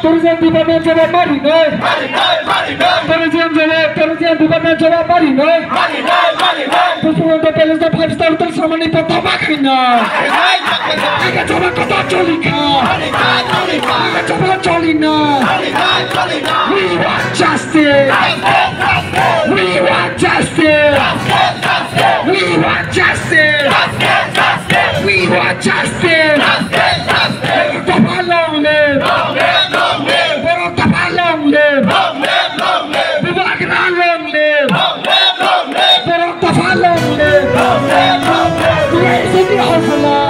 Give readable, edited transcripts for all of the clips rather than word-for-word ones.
Tourism department jawab mari naik. Tourism department jawab mari naik. Puspagonta Palace da 5-star hotel samani pertama kena. Aga coba kata colika. Aga coba colina. We want justice. We want justice. We want justice. We want justice. Long live. Long live. Bubagra long live. Long live. DSMB hustler.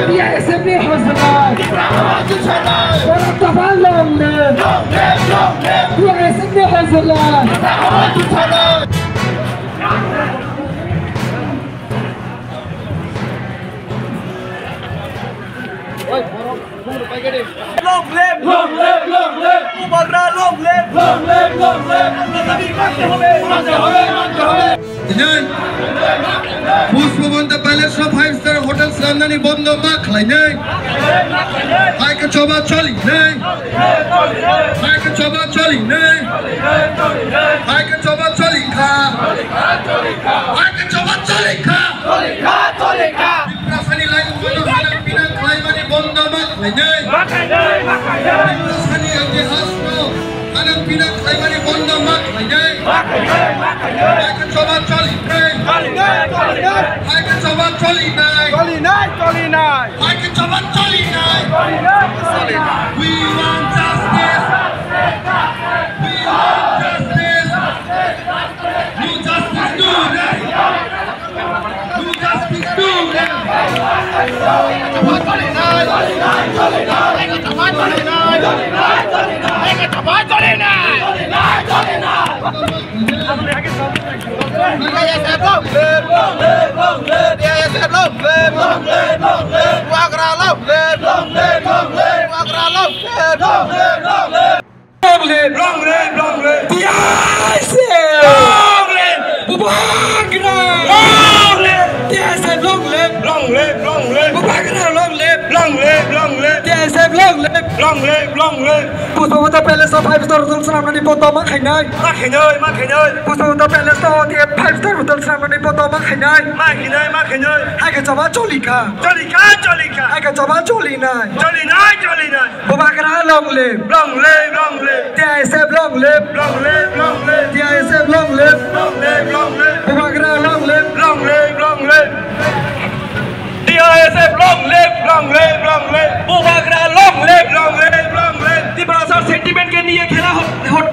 DSMB hustler. Long live. DSMB hustler. Long live, long live, long live. Bubagra long live, long live, long live. মানতে হবে, মানতে হবে, মানতে হবে। Pushpabanta palace 5-star hotel সামনানি বন্ধ মাখলাই নাই। আইকে চবা চলি নাই। আইকে চবা চলি নাই। আইকে চবা চলি খা। আইকে চবা চলি খা। চলি খা। রাসানি লাইন বন্ধ হানা পিনা খাইমানি বন্ধ মাখলাই নাই। মাখাই নাই, মাখাই নাই। রাসানি আগে হাসনো হানা পিনা খাইমানি বন্ধ মাখলাই নাই। মাখাই নাই, মাখাই নাই। আইকে চবা চলি নাই। চলি নাই, চলি নাই। আইকে চবা চলি নাই। চলি নাই, চলি নাই। আইকে চবা চলি নাই। চলি নাই, চলি নাই। We want justice. We want justice. No justice today. No justice today. চবা চলি নাই। চলি নাই, চলি নাই। আইকে চবা চলি নাই। চলি নাই, চলি নাই। আইকে চবা চলি নাই। চলি নাই, চলি নাই। DSM long live, long live, long live. DSM long live, long live, long live. Bubagra long live, long live, long live. Bubagra long live, long live, long live. Long live, long live, long live. DSM long live. Bubagra long live. DSM long live, long live, long live. Bubagra long live, long live, long live. DSM long live, long live, long live. Puspagonta Palace 5-star hotel samani bondho makhai nai. Makhai nai, makhai nai. Puspagonta Palace 5-star hotel samani bondho makhai nai. Makhai nai, makhai nai. Aige coba colika. Colika, colika. Aige coba coli nai. Coli nai, coli nai. Bubagra long live, long live, long live. DSM long live, long live, long live. DSM long live, long live, long live. Bubagra long live, long live, long live. DSM long live, long live, long live. Bubagra long live, long live, long live. ত্রিপুরার sentiment কে নিয়ে খেলা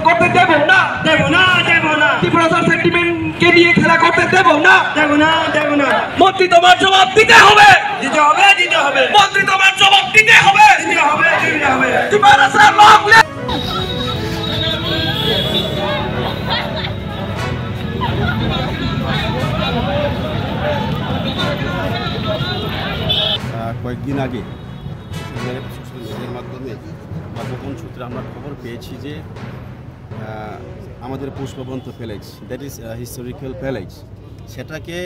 করতে দেব না, দেব না, দেব না। ত্রিপুরার sentiment কে নিয়ে খেলা করতে দেব না, দেব না, দেব না। মন্ত্রী তোমার জবাব দিতে হবে, দিতে হবে, দিতে হবে। মন্ত্রী তোমার জবাব দিতে হবে, দিতে হবে, দিতে হবে। ত্রিপুরার লং লিভ। কয়েকদিন আগে সোশ্যাল মিডিয়ার মাধ্যমে বা গোপন সূত্রে আমরা খবর পেয়েছি যে আমাদের Pushpabanta palace, that is historical palace, সেটাকে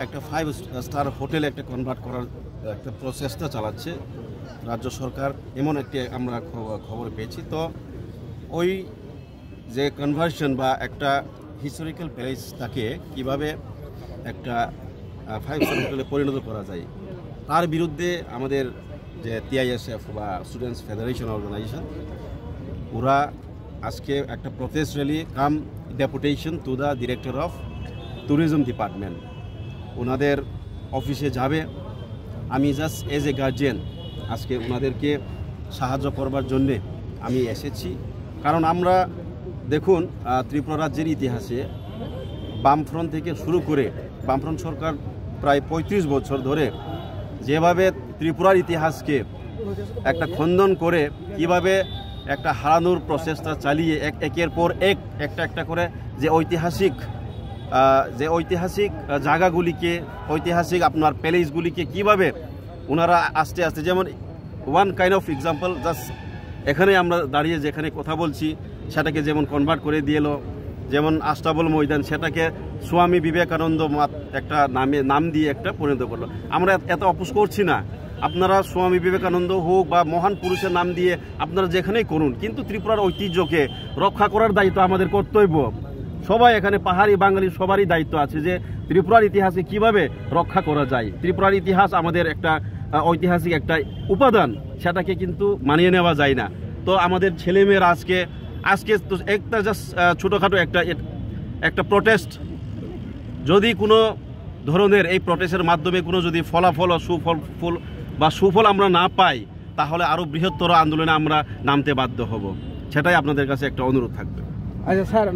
একটা 5-star হোটেলে একটা কনভার্ট করার একটা প্রচেষ্টা চালাচ্ছে রাজ্য সরকার, এমন একটি আমরা খবর পেয়েছি। তো ওই যে কনভার্সন বা একটা হিস্টোরিক্যাল প্যালেসটাকে কীভাবে একটা 5-star হোটেলে পরিণত করা যায়, তার বিরুদ্ধে আমাদের যে TISF বা স্টুডেন্টস ফেডারেশন অর্গানাইজেশন, ওরা আজকে একটা protest rally cum deputation to the director of tourism department, ওনাদের অফিসে যাবে। আমি জাস্ট এজ এ গার্জিয়ান আজকে ওনাদেরকে সাহায্য করবার জন্যে আমি এসেছি। কারণ আমরা দেখুন ত্রিপুরা রাজ্যের ইতিহাসে বামফ্রন্ট থেকে শুরু করে বামফ্রন্ট সরকার প্রায় 35 বছর ধরে যেভাবে ত্রিপুরার ইতিহাসকে একটা খণ্ডন করে কিভাবে একটা হারানোর প্রচেষ্টা চালিয়ে একের পর একটা করে যে ঐতিহাসিক জায়গাগুলিকে, ঐতিহাসিক আপনার প্যালেসগুলিকে কিভাবে ওনারা আস্তে আস্তে, যেমন one kind of example just এখানে আমরা দাঁড়িয়ে যেখানে কথা বলছি সেটাকে যেমন কনভার্ট করে দিয়ে এলো, যেমন আস্তাবল ময়দান সেটাকে স্বামী বিবেকানন্দ একটা নাম দিয়ে একটা পরিণত করলো। আমরা এত অপোজ করছি না, আপনারা স্বামী বিবেকানন্দ হোক বা মহান পুরুষের নাম দিয়ে আপনারা যেখানেই করুন, কিন্তু ত্রিপুরার ঐতিহ্যকে রক্ষা করার দায়িত্ব আমাদের কর্তব্য। সবাই এখানে পাহাড়ি বাঙালি সবারই দায়িত্ব আছে যে ত্রিপুরার ইতিহাসকে কিভাবে রক্ষা করা যায়। ত্রিপুরার ইতিহাস আমাদের একটা ঐতিহাসিক একটা উপাদান, সেটাকে কিন্তু মানিয়ে নেওয়া যায় না। তো আমাদের ছেলেমেয়েরা আজকে তো একটা জাস্ট ছোটোখাটো একটা প্রটেস্ট, যদি কোনো ধরনের এই প্রটেস্টের মাধ্যমে কোনো যদি ফলাফল ও সুফল আমরা না পাই, তাহলে আরও বৃহত্তর আন্দোলনে আমরা নামতে বাধ্য হব। সেটাই আপনাদের কাছে একটা অনুরোধ থাকবে। আচ্ছা স্যার,